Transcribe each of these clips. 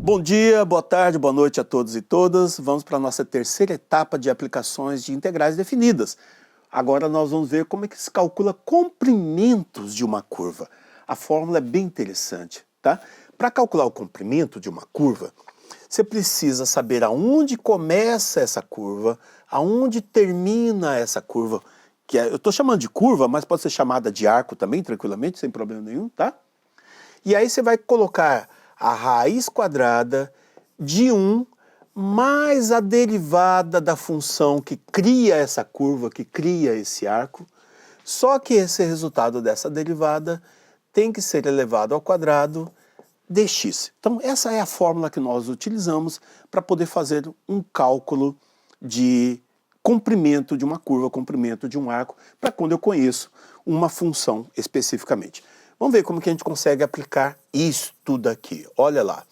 Bom dia, boa tarde, boa noite a todos e todas. Vamos para a nossa terceira etapa de aplicações de integrais definidas. Agora nós vamos ver como é que se calcula comprimentos de uma curva. A fórmula é bem interessante, tá? Para calcular o comprimento de uma curva, você precisa saber aonde começa essa curva, aonde termina essa curva, que eu estou chamando de curva, mas pode ser chamada de arco também, tranquilamente, sem problema nenhum, tá? E aí você vai colocar a raiz quadrada de 1 mais a derivada da função que cria essa curva, que cria esse arco, só que esse resultado dessa derivada tem que ser elevado ao quadrado dx. Então essa é a fórmula que nós utilizamos para poder fazer um cálculo de comprimento de uma curva, comprimento de um arco, para quando eu conheço uma função especificamente. Vamos ver como que a gente consegue aplicar isto daqui. Olha lá.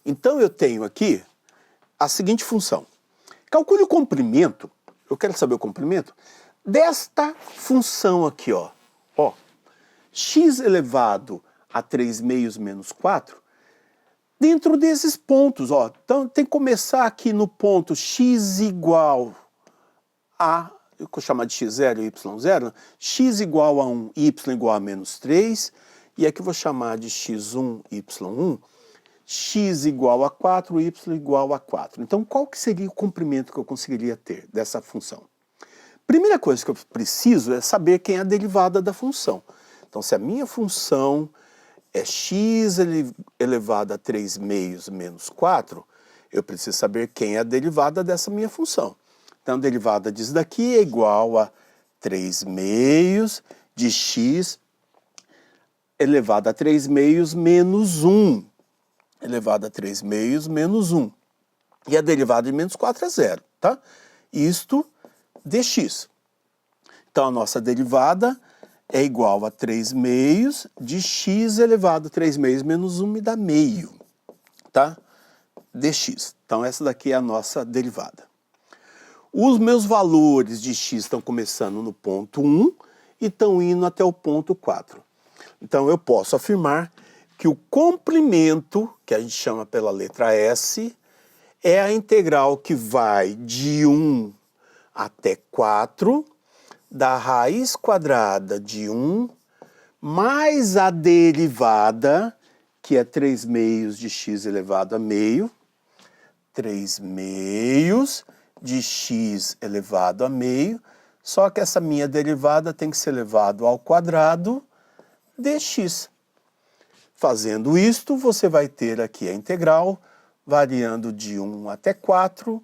Então eu tenho aqui a seguinte função. Calcule o comprimento, eu quero saber o comprimento, desta função aqui, ó. X elevado a 3 meios menos 4, dentro desses pontos, ó. Então tem que começar aqui no ponto x igual a, eu vou chamar de x0 e y0, x igual a 1, y igual a menos 3, e aqui eu vou chamar de x1, y1, x igual a 4, y igual a 4. Então, qual que seria o comprimento que eu conseguiria ter dessa função? Primeira coisa que eu preciso é saber quem é a derivada da função. Então, se a minha função é x elevado a 3 meios menos 4, eu preciso saber quem é a derivada dessa minha função. Então, a derivada disso daqui é igual a 3 meios de x elevado a 3 meios menos 1. Elevado a 3 meios menos 1. E a derivada de menos 4 é zero, tá? Isto dx. Então, a nossa derivada é igual a 3 meios de x elevado a 3 meios menos 1 me dá meio, tá? Dx. Então, essa daqui é a nossa derivada. Os meus valores de x estão começando no ponto 1 e estão indo até o ponto 4. Então, eu posso afirmar que o comprimento, que a gente chama pela letra S, é a integral que vai de 1 até 4, da raiz quadrada de 1, mais a derivada, que é 3 meios de x elevado a meio, 3 meios de x elevado a meio, só que essa minha derivada tem que ser elevado ao quadrado dx. Fazendo isto, você vai ter aqui a integral, variando de 1 até 4,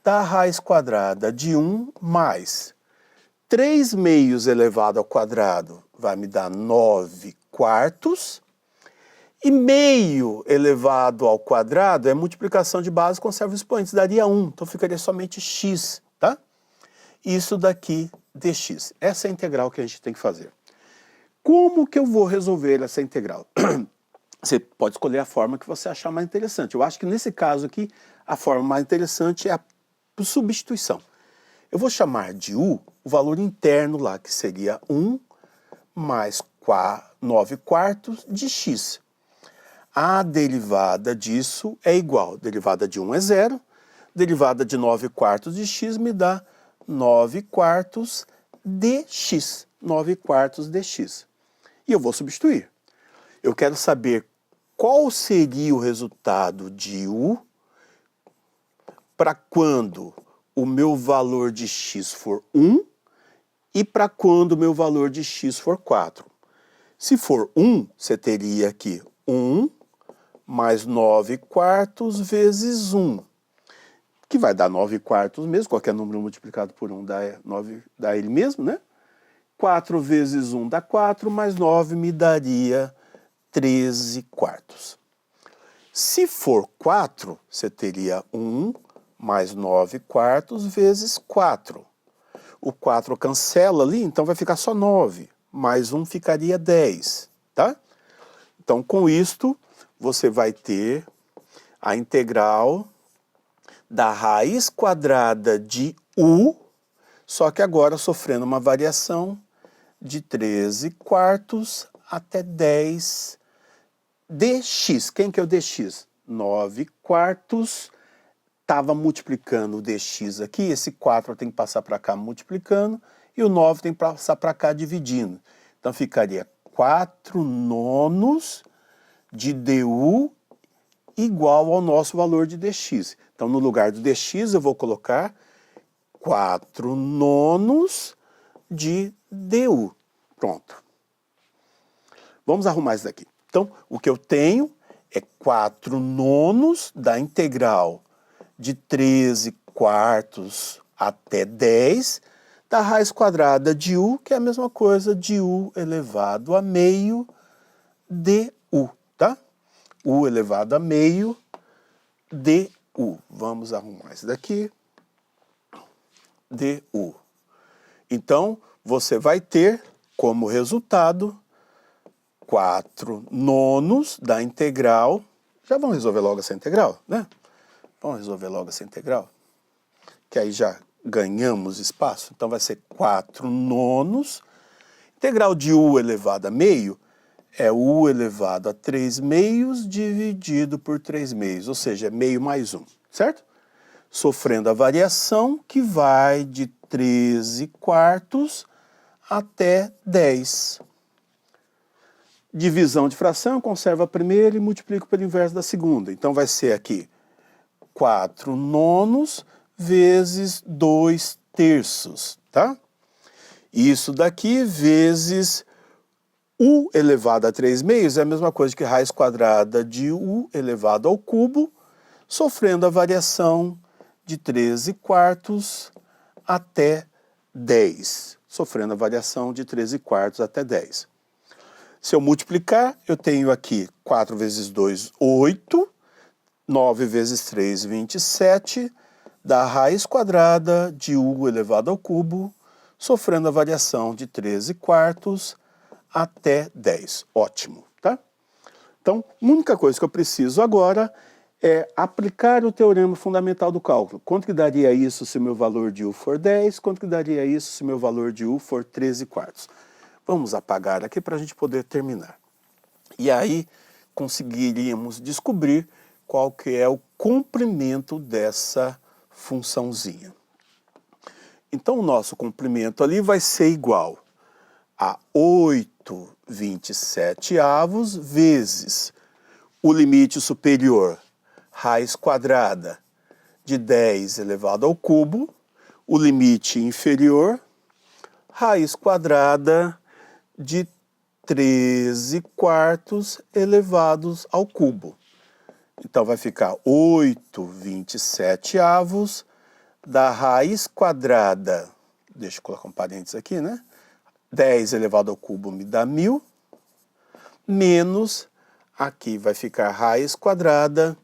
da raiz quadrada de 1 mais 3 meios elevado ao quadrado vai me dar 9 quartos, e meio elevado ao quadrado é multiplicação de base, conserva os expoentes, daria 1, então ficaria somente x, tá? Isso daqui dx. Essa é a integral que a gente tem que fazer. Como que eu vou resolver essa integral? Você pode escolher a forma que você achar mais interessante. Eu acho que nesse caso aqui, a forma mais interessante é a substituição. Eu vou chamar de u o valor interno lá, que seria 1 mais 9 quartos de x. A derivada disso é igual, derivada de 1 é zero, derivada de 9 quartos de x me dá 9 quartos dx. 9 quartos dx. E eu vou substituir. Eu quero saber qual seria o resultado de u para quando o meu valor de x for 1 e para quando o meu valor de x for 4. Se for 1, você teria aqui 1 mais 9 quartos vezes 1, que vai dar 9 quartos mesmo, qualquer número multiplicado por 1 dá ele mesmo, né? 4 vezes 1 dá 4, mais 9 me daria 13 quartos. Se for 4, você teria 1 mais 9 quartos vezes 4. O 4 cancela ali, então vai ficar só 9. Mais 1 ficaria 10, tá? Então, com isto, você vai ter a integral da raiz quadrada de u, só que agora sofrendo uma variação de 13 quartos até 10 dx. Quem que é o dx? 9/4 estava multiplicando o dx aqui, esse 4 tem que passar para cá multiplicando, e o 9 tem que passar para cá dividindo. Então ficaria 4/9 de du igual ao nosso valor de dx. Então no lugar do dx eu vou colocar 4/9 de du. Pronto. Vamos arrumar isso daqui. Então o que eu tenho é 4/9 da integral de 13/4 até 10 da raiz quadrada de u, que é a mesma coisa de u elevado a meio du, tá? U elevado a meio du. Vamos arrumar isso daqui. Du. Então, você vai ter como resultado 4/9 da integral. Já vamos resolver logo essa integral, né? Vamos resolver logo essa integral, que aí já ganhamos espaço. Então vai ser 4/9. Integral de u elevado a meio é u elevado a 3/2 dividido por 3/2, ou seja, é meio mais 1, certo? Sofrendo a variação que vai de 13/4 até 10. Divisão de fração, eu conservo a primeira e multiplico pelo inverso da segunda. Então vai ser aqui 4/9 vezes 2/3, tá? Isso daqui vezes u elevado a 3/2 é a mesma coisa que raiz quadrada de u elevado ao cubo, sofrendo a variação de 13/4 até 10. Sofrendo a variação de 13/4 até 10. Se eu multiplicar, eu tenho aqui 4 vezes 2, 8. 9 vezes 3, 27, da raiz quadrada de u elevado ao cubo, sofrendo a variação de 13/4 até 10. Ótimo, tá? Então, a única coisa que eu preciso agora é aplicar o teorema fundamental do cálculo. Quanto que daria isso se o meu valor de u for 10? Quanto que daria isso se o meu valor de u for 13/4? Vamos apagar aqui para a gente poder terminar. E aí, conseguiríamos descobrir qual que é o comprimento dessa funçãozinha. Então, o nosso comprimento ali vai ser igual a 8/27 vezes o limite superior, raiz quadrada de 10 elevado ao cubo, o limite inferior, raiz quadrada de 13/4 elevados ao cubo. Então vai ficar 8/27 da raiz quadrada, deixa eu colocar um parênteses aqui, né? 10 elevado ao cubo me dá 1000, menos, aqui vai ficar raiz quadrada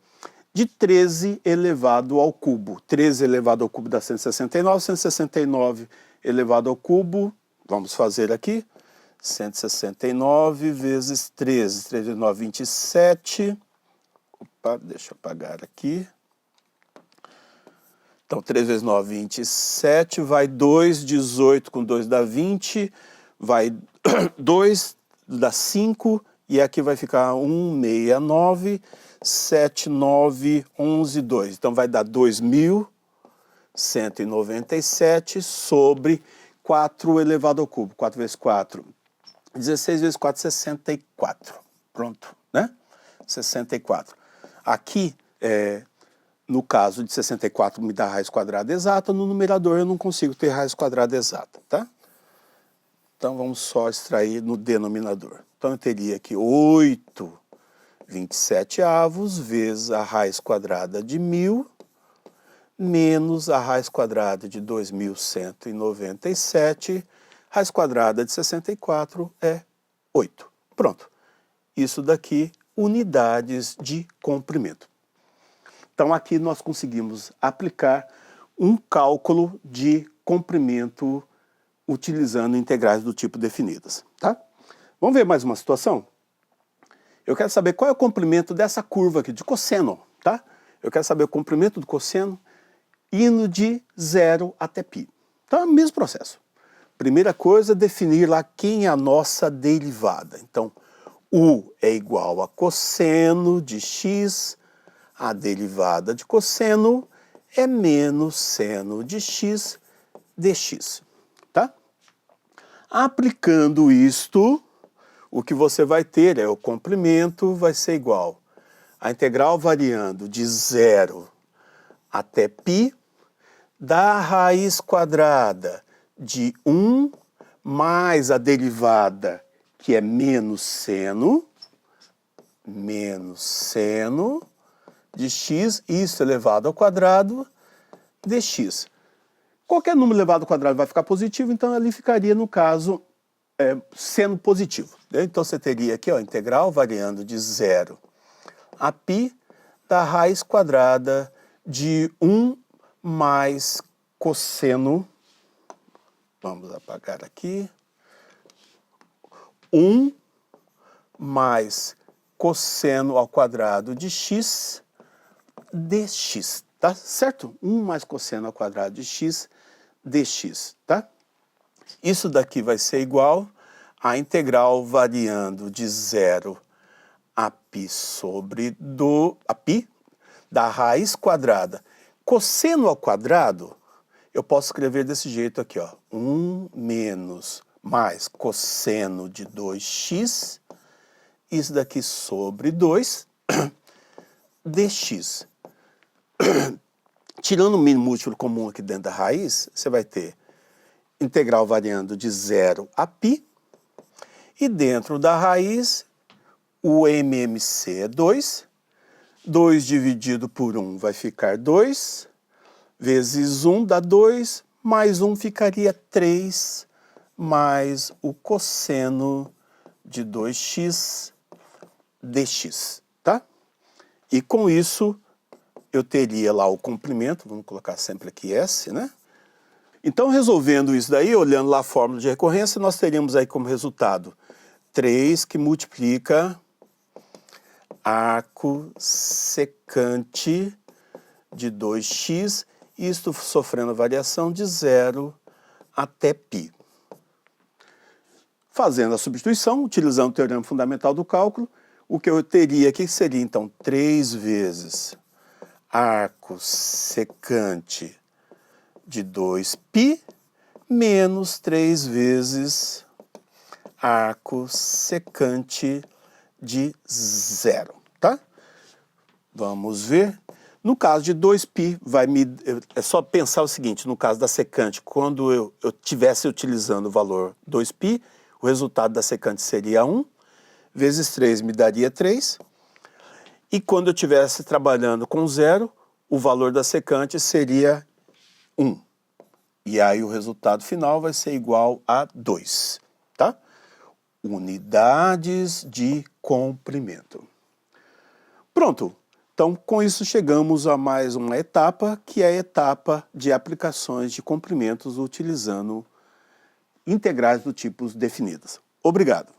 de 13 elevado ao cubo. 13 elevado ao cubo dá 169, 169 elevado ao cubo, vamos fazer aqui, 169 vezes 13, 13 vezes 9, 27... Opa, deixa eu apagar aqui. Então, 3 vezes 9, 27, vai 2, 18 com 2 dá 20, vai 2 dá 5, e aqui vai ficar 169, 79, 11, 2. Então, vai dar 2.197 sobre 4 elevado ao cubo. 4 vezes 4, 16 vezes 4, 64. Pronto, né? 64. Aqui, no caso de 64 me dá raiz quadrada exata, no numerador eu não consigo ter raiz quadrada exata, tá? Então vamos só extrair no denominador. Então eu teria aqui 8/27 vezes a raiz quadrada de 1000 menos a raiz quadrada de 2197, raiz quadrada de 64 é 8. Pronto. Isso daqui, unidades de comprimento. Então aqui nós conseguimos aplicar um cálculo de comprimento utilizando integrais do tipo definidas, tá? Vamos ver mais uma situação? Eu quero saber qual é o comprimento dessa curva aqui, de cosseno, tá? Eu quero saber o comprimento do cosseno indo de 0 até π. Então é o mesmo processo. Primeira coisa, definir lá quem é a nossa derivada. Então, u é igual a cosseno de x A derivada de cosseno é menos seno de x dx, tá? Aplicando isto, o que você vai ter é o comprimento vai ser igual a integral variando de 0 até π da raiz quadrada de 1 mais a derivada, que é menos seno de x, isso elevado ao quadrado, dx. Qualquer número elevado ao quadrado vai ficar positivo, então ali ficaria, no caso, seno positivo. Então você teria aqui, ó, integral variando de 0 a π da raiz quadrada de 1 mais cosseno, vamos apagar aqui, 1 mais cosseno ao quadrado de x dx, tá certo? 1 mais cosseno ao quadrado de x dx, tá? Isso daqui vai ser igual a integral variando de 0 a π sobre a π da raiz quadrada. Cosseno ao quadrado, eu posso escrever desse jeito aqui, ó, 1 menos mais cosseno de 2x, isso daqui sobre 2, dx. Tirando o mínimo múltiplo comum aqui dentro da raiz, você vai ter integral variando de 0 a π, e dentro da raiz, o MMC é 2, 2 dividido por 1 vai ficar 2, vezes 1 dá 2, mais 1 ficaria 3, mais o cosseno de 2x dx, tá? E com isso, eu teria lá o comprimento, vamos colocar sempre aqui S, né? Então, resolvendo isso daí, olhando lá a fórmula de recorrência, nós teríamos aí como resultado 3 que multiplica arco secante de 2x, isto sofrendo variação de 0 até π. Fazendo a substituição, utilizando o teorema fundamental do cálculo, o que eu teria aqui seria, então, 3 vezes arco secante de 2π menos 3 vezes arco secante de 0, tá? Vamos ver. No caso de 2π, é só pensar o seguinte, no caso da secante, quando eu estivesse utilizando o valor 2π, o resultado da secante seria 1, vezes 3 me daria 3, e quando eu estivesse trabalhando com 0, o valor da secante seria 1. E aí o resultado final vai ser igual a 2, tá? Unidades de comprimento. Pronto. Então, com isso chegamos a mais uma etapa, que é a etapa de aplicações de comprimentos utilizando integrais do tipo definidas. Obrigado.